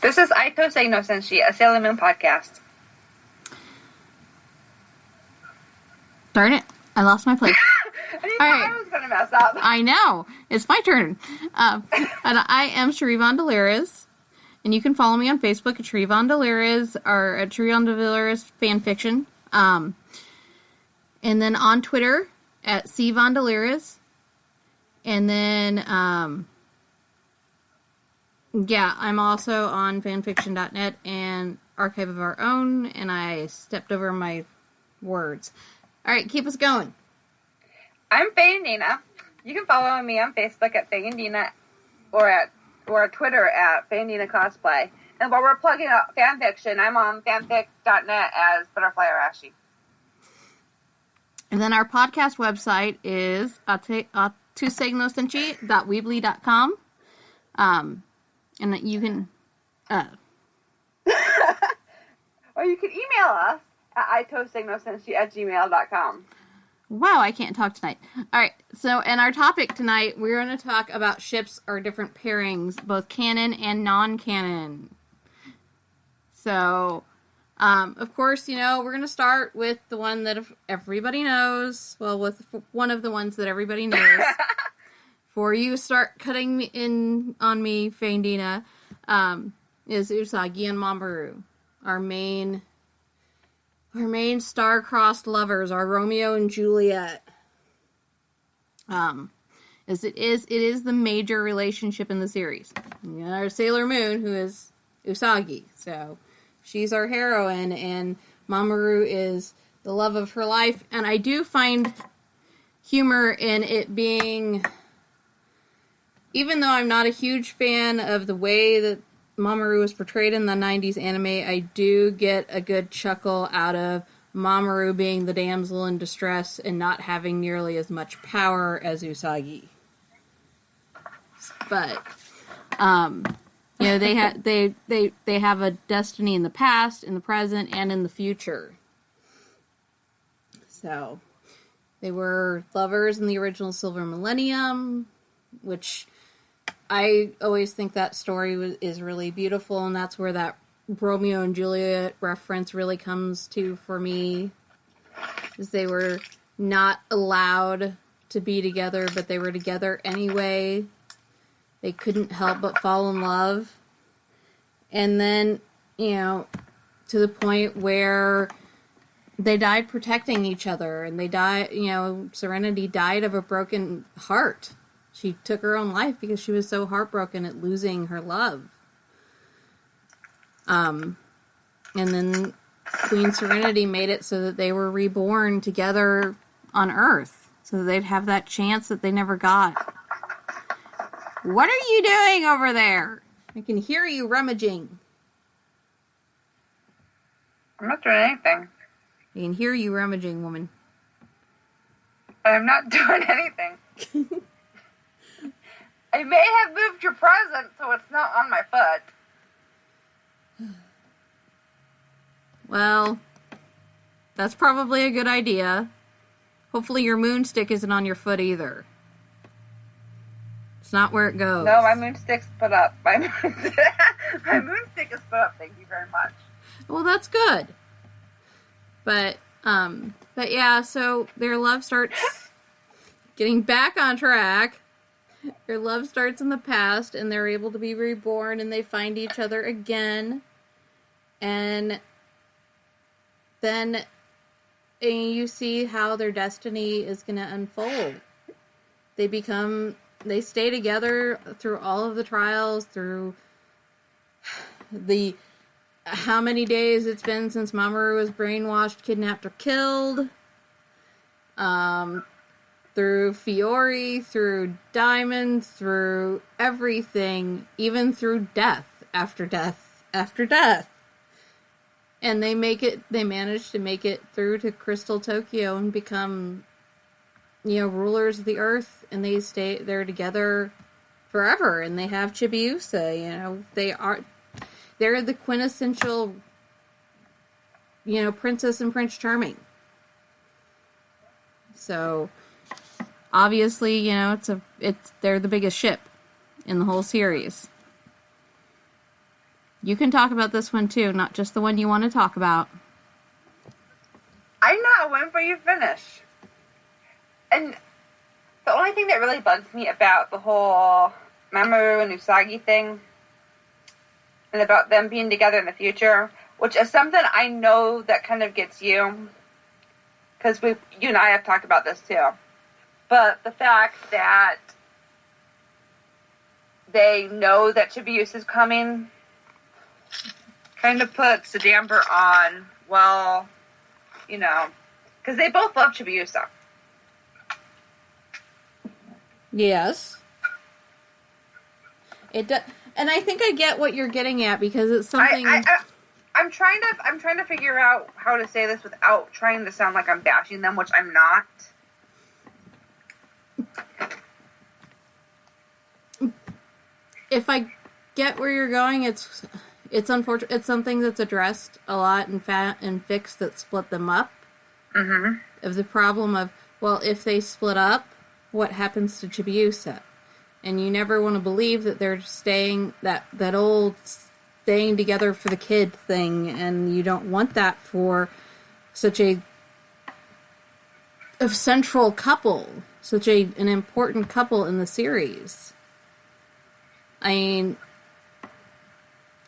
This is Aito Seino Senshi, a Sailor Moon podcast. Darn it. I lost my place. I was going to mess up. I know. It's my turn. And I am Sherivon Deliriz. And you can follow me on Facebook at Sherivon Deliriz or at Sherivon Deliriz Fanfiction. And then on Twitter at Cvon Deliriz. And then, yeah, I'm also on fanfiction.net and Archive of Our Own. And I stepped over my words. All right, keep us going. I'm Faye and Dina. You can follow me on Facebook at Faye and Dina or at Twitter at Faye and Dina Cosplay. And while we're plugging up fanfiction, I'm on fanfic.net as Butterfly Arashi. And then our podcast website is tusegnosenchi.weebly.com. And you can... or you can email us at itosegnosenshi@gmail.com. Wow, I can't talk tonight. Alright, so in our topic tonight, we're going to talk about ships or different pairings, both canon and non-canon. So, of course, you know, we're going to start with the one that everybody knows. Well, with one of the ones that everybody knows. Before you start cutting me in on me, Faindina, is Usagi and Mamoru, our main star-crossed lovers, our Romeo and Juliet. As it is the major relationship in the series. You got our Sailor Moon, who is Usagi, so she's our heroine, and Mamoru is the love of her life, and I do find humor in it being, even though I'm not a huge fan of the way that Mamoru was portrayed in the 90s anime, I do get a good chuckle out of Mamoru being the damsel in distress and not having nearly as much power as Usagi. But, you know, they have a destiny in the past, in the present, and in the future. So, they were lovers in the original Silver Millennium, which I always think that story is really beautiful, and that's where that Romeo and Juliet reference really comes to for me, is they were not allowed to be together, but they were together anyway. They couldn't help but fall in love. And then, you know, to the point where they died protecting each other, and they died, you know, Serenity died of a broken heart. She took her own life because she was so heartbroken at losing her love. And then Queen Serenity made it so that they were reborn together on Earth. So they'd have that chance that they never got. What are you doing over there? I can hear you rummaging. I'm not doing anything. I can hear you rummaging, woman. I'm not doing anything. I may have moved your present so it's not on my foot. Well, that's probably a good idea. Hopefully your moonstick isn't on your foot either. It's not where it goes. No, my moonstick's put up. My moonstick is put up, thank you very much. Well, that's good. But yeah, so their love starts getting back on track. Their love starts in the past, and they're able to be reborn, and they find each other again. And then you see how their destiny is going to unfold. They stay together through all of the trials, through the how many days it's been since Mamoru was brainwashed, kidnapped, or killed. Through Fiori, through Diamond, through everything, even through death, after death, after death. And they manage to make it through to Crystal Tokyo and become, you know, rulers of the earth, and they're together forever, and they have Chibiusa. You know, they're the quintessential, you know, Princess and Prince Charming. So obviously, you know, they're the biggest ship in the whole series. You can talk about this one too, not just the one you want to talk about. I'm not waiting for you to finish. And the only thing that really bugs me about the whole Mamoru and Usagi thing, and about them being together in the future, which is something I know that kind of gets you, because you and I have talked about this too. But the fact that they know that Chibiusa is coming kind of puts a damper on, well, you know, because they both love Chibiusa. Yes. It does, and I think I get what you're getting at, because it's something. I'm trying to figure out how to say this without trying to sound like I'm bashing them, which I'm not. If I get where you're going, it's unfortunate. It's something that's addressed a lot in Fix that split them up. Mm-hmm. Of the problem of, well, if they split up, what happens to Chibiusa? And you never want to believe that they're staying, that old staying together for the kid thing, and you don't want that for such a central couple, such an important couple in the series. I mean,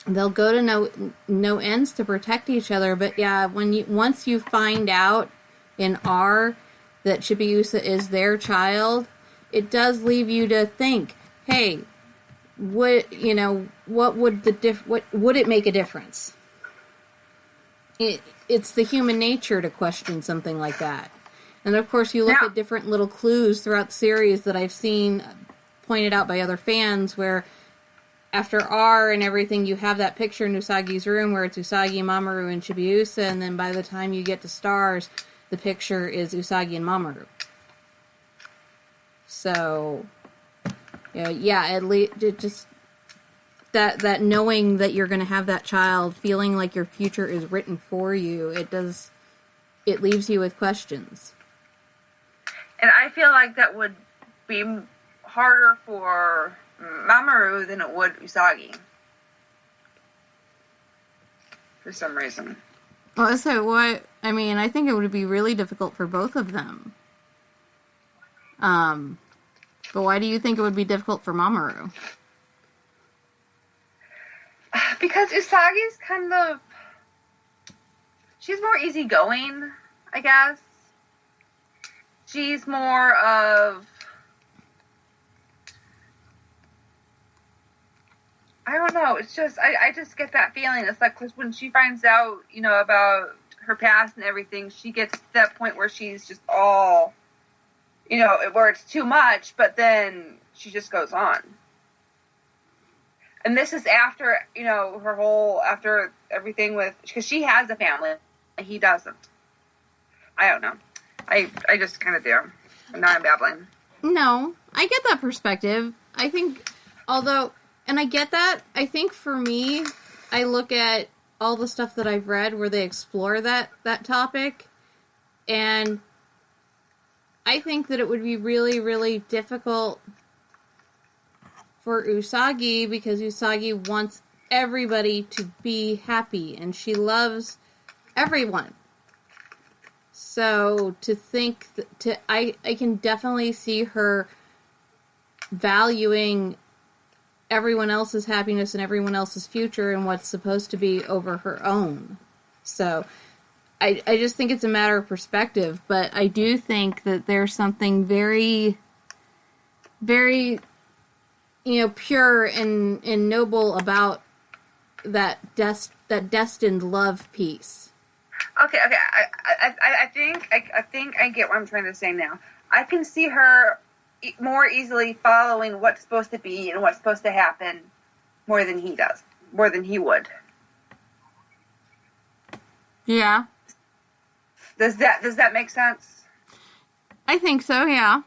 they'll go to no ends to protect each other, but yeah, once you find out in R that Chibiusa is their child, it does leave you to think, hey, what would it make a difference? It's the human nature to question something like that. And of course, you look at different little clues throughout the series that I've seen pointed out by other fans, where after R and everything, you have that picture in Usagi's room where it's Usagi, Mamoru, and Chibiusa, and then by the time you get to Stars, the picture is Usagi and Mamoru. So, yeah, it just that knowing that you're going to have that child, feeling like your future is written for you, it leaves you with questions. And I feel like that would be harder for Mamoru than it would Usagi. For some reason. Well, so what? I mean, I think it would be really difficult for both of them. But why do you think it would be difficult for Mamoru? Because Usagi's kind of... she's more easygoing, I guess. She's more of... I don't know. It's just... I just get that feeling. It's like, 'cause when she finds out, you know, about her past and everything, she gets to that point where she's just all... you know, where it's too much, but then she just goes on. And this is after, you know, after everything with, because she has a family, and he doesn't. I don't know. I just kind of do. And now I'm babbling. No, I get that perspective. I think, and I get that, I think for me, I look at all the stuff that I've read where they explore that topic, and I think that it would be really, really difficult for Usagi, because Usagi wants everybody to be happy, and she loves everyone. So to think I can definitely see her valuing everyone else's happiness and everyone else's future and what's supposed to be over her own. So I just think it's a matter of perspective, but I do think that there's something very, very, you know, pure and noble about that destined love piece. Okay. I think I get what I'm trying to say now. I can see her more easily following what's supposed to be and what's supposed to happen more than he does, more than he would. Yeah. Does that make sense? I think so, yeah.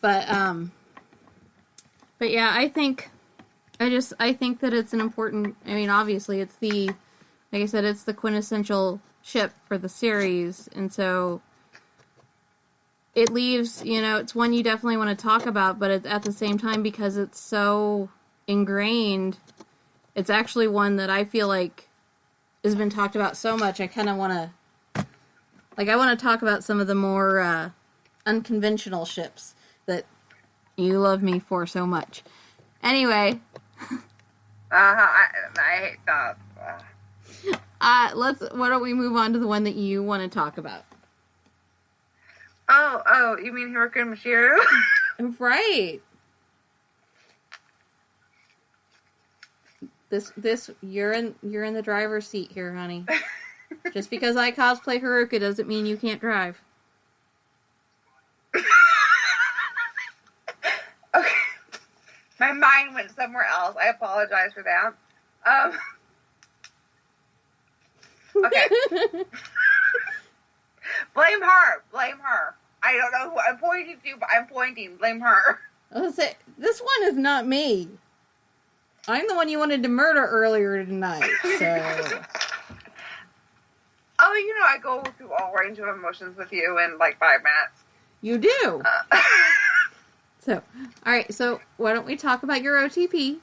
But But yeah, I think that it's an important, I mean, obviously it's like I said, it's the quintessential ship for the series, and so it leaves, it's one you definitely want to talk about, but at the same time, because it's so ingrained, it's actually one that I feel like has been talked about so much, I kind of want to, I want to talk about some of the more unconventional ships that you love me for so much. Anyway. I hate that. Why don't we move on to the one that you want to talk about? Oh, you mean Haruka and Michiru? Right. This you're in the driver's seat here, honey. Just because I cosplay Haruka doesn't mean you can't drive. Okay. My mind went somewhere else. I apologize for that. Okay. Blame her. I don't know who I'm pointing to, but I'm pointing. Blame her. I was say, this one is not me. I'm the one you wanted to murder earlier tonight, so... Oh, I go through all range of emotions with you in 5 minutes. You do. So, alright, so why don't we talk about your OTP?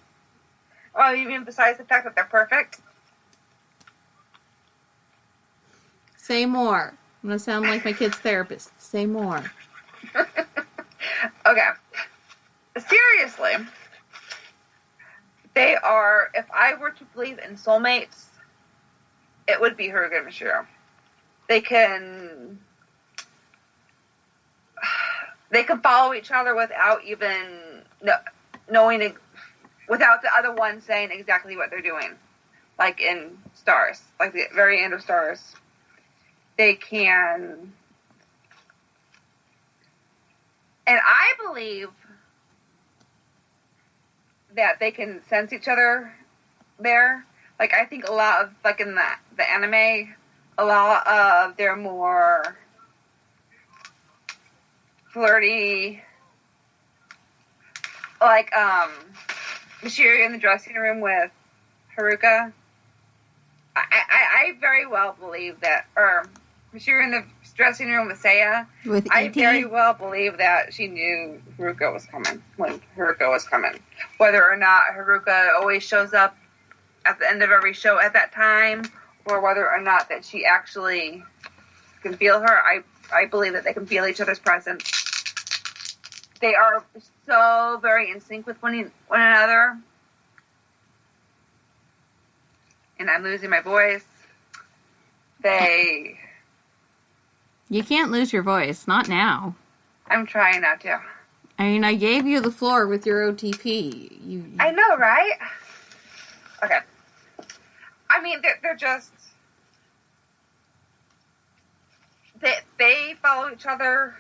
Oh, you mean besides the fact that they're perfect? Say more. I'm going to sound like my kid's therapist. Say more. Okay. Seriously. They are, if I were to believe in soulmates, it would be Haruka and Michiru. They can follow each other without even knowing, without the other one saying exactly what they're doing. Like in Stars, like the very end of Stars. They can, and I believe that they can sense each other there. I think a lot of, in the anime, a lot of their more flirty, Michiru in the dressing room with Haruka. I very well believe that, or Michiru in the dressing room with Seiya. With I E.T.? very well believe that she knew Haruka was coming when Haruka was coming. Whether or not Haruka always shows up at the end of every show at that time, or whether or not that she actually can feel her, I believe that they can feel each other's presence. They are so very in sync with one another. And I'm losing my voice. You can't lose your voice. Not now. I'm trying not to. I mean, I gave you the floor with your OTP. I know, right? Okay. I mean, they're just... They follow each other,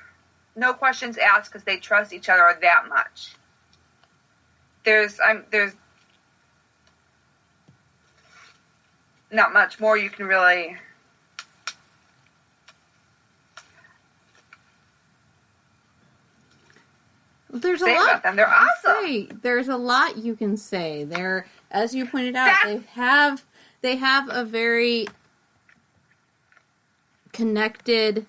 no questions asked, because they trust each other that much. There's not much more you can really... There's a say lot. about them. They're awesome. There's a lot you can say. They're, as you pointed out, they have a very connected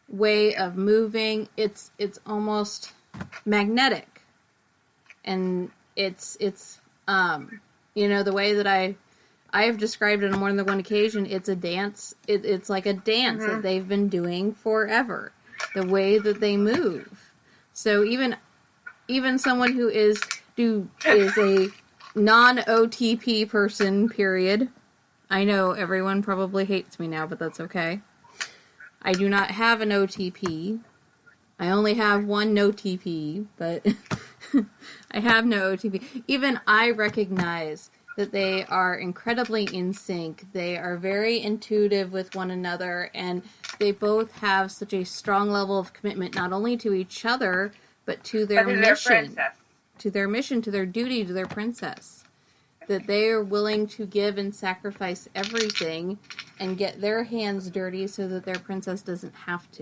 way of moving. It's almost magnetic, and it's the way that I have described it on more than one occasion. It's a dance. It's like a dance that they've been doing forever. The way that they move. So even someone who is a non-OTP person, period. I know everyone probably hates me now, but that's okay. I do not have an OTP. I only have one no-TP, but I have no OTP. Even I recognize that they are incredibly in sync. They are very intuitive with one another, and they both have such a strong level of commitment, not only to each other, but to their mission. To their mission, to their duty, to their princess. That they are willing to give and sacrifice everything and get their hands dirty so that their princess doesn't have to.